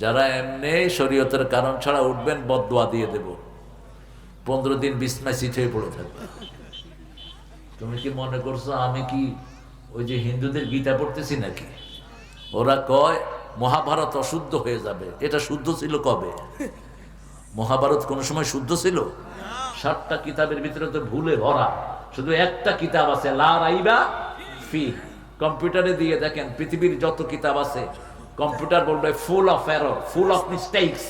যারা এমনি শরীয়তের কারণ ছাড়া উঠবেন বদদোয়া দিয়ে দেব, 15 দিন বিছনায় সিট হয়ে পড়ে থাকবে। তুমি কি মনে করছো আমি কি ওই যে হিন্দুদের গীতা পড়তেছি নাকি? ওরা কয় মহাভারত অশুদ্ধ হয়ে যাবে। এটা শুদ্ধ ছিল কবে? মহাভারত কোন সময় শুদ্ধ ছিল? 7টা কিতাবের ভিতরে তো ভুলে ভরা, শুধু একটা কিতাব আছে লা রাইবা ফি। কম্পিউটারে দিয়ে দেখেন পৃথিবীর যত কিতাব আছে, কম্পিউটার বলবে full of error, full of mistakes,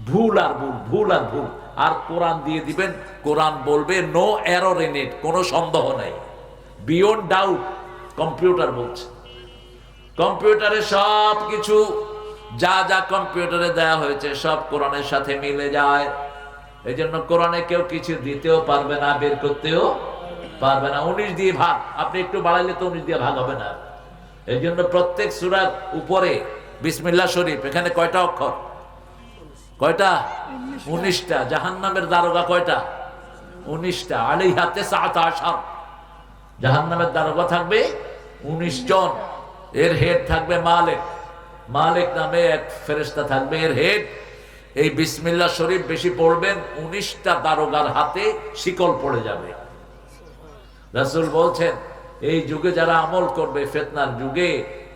ভুল আর ভুল, ভুল আর ভুল। আর কোরআন দিয়ে দিবেন, কোরআন বলবে নো এরর ইন ইট, কোনো সন্দেহ নাই, বিয়ন্ড ডাউট। কম্পিউটার বলছে, কম্পিউটারে সব কিছু যা যা কম্পিউটারে দেয়া হয়েছে সব কোরআনের সাথে মিলে যায়। এই জন্য কোরআনে কেউ কিছু দিতেও পারবে না, বের করতেও পারবে না। 19 দিয়ে ভাগ, আপনি একটু বাড়াইলে তো 19 দিয়ে ভাগ হবে না। এই জন্য প্রত্যেক সূরার উপরে বিসমিল্লাহ শরীফ, এখানে কয়টা অক্ষর? কয়টা? 19টা। জাহান্নামের দারোগা কয়টা? 19টা। আলাইহা তিসআতা আশার। জাহান্নামের দারোগা থাকবে 19 জন। এর হেড থাকবে মালিক, মালিক নামে এক ফেরেশতা থাকবে, এর হেড। এই বিসমিল্লাহ শরীফ বেশি পড়বেন, 19টা দারোগার হাতে শিকল পড়ে যাবে। রাসূল বলছেন এই যুগে যারা আমল করবে, ফিতনার যুগে,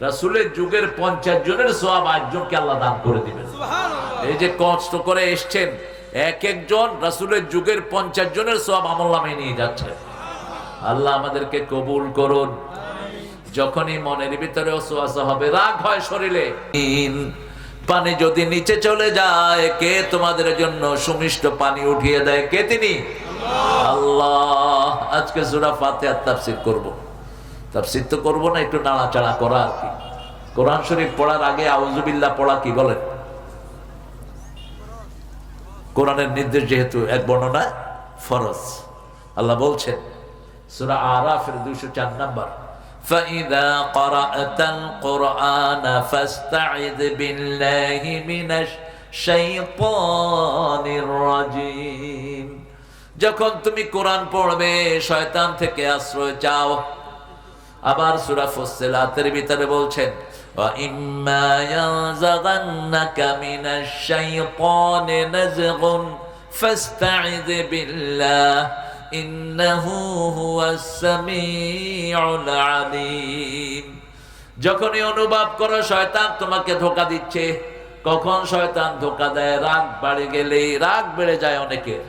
রাসূলের যুগের 50 জনের সওয়াব একজনকে আল্লাহ দান করে দিবেন। এই যে কষ্ট করে এসেছেন, এক একজন রাসূলের যুগের 50 জনের সওয়াব আমলনামায় নিয়ে যাচ্ছে। আল্লাহ আমাদেরকে কবুল করুন। যখনই মনের ভিতরে ওয়াসওয়াসা হবে, রাগ হয় শরীরে, পানি যদি নিচে চলে যায়, কে তোমাদের জন্য সুমিষ্ট পানি উঠিয়ে দেয়? কে তিনি? আল্লাহ। আজকে সূরা ফাতিহার তাফসীর করব। তাফসীর তো করব না, একটু নাড়াচাড়া করা আর কি। কোরআন শরীফ পড়ার আগে আউযু বিল্লাহ পড়া কি বলেন? কোরআনের নির্দেশ যেহেতু এক বর্ণনা ফরজ। আল্লাহ বলছেন সূরা আরাফের 204 নম্বর, فَإِذَا قَرَأْتَ الْقُرْآنَ فَاسْتَعِذْ بِاللَّهِ مِنَ الشَّيْطَانِ الرَّجِيمِ। যখন তুমি কোরআন পড়বে শয়তান থেকে আশ্রয় চাও। আবার সূরা ফুসসিলাতের ভিতরে বলছেন وَإِمَّا يَنزَغَنَّكَ مِنَ الشَّيْطَانِ نَزْغٌ فَاسْتَعِذْ بِاللَّهِ ইন্নাহু হুয়াস সামিউল আলিম। যখনই অনুভব করো শয়তান তোমাকে ধোঁকা দিচ্ছে, কখন শয়তান ধোঁকা দেয়? রাগ বাড়ে গেলে, রাগ বেড়ে যায় অনেকের।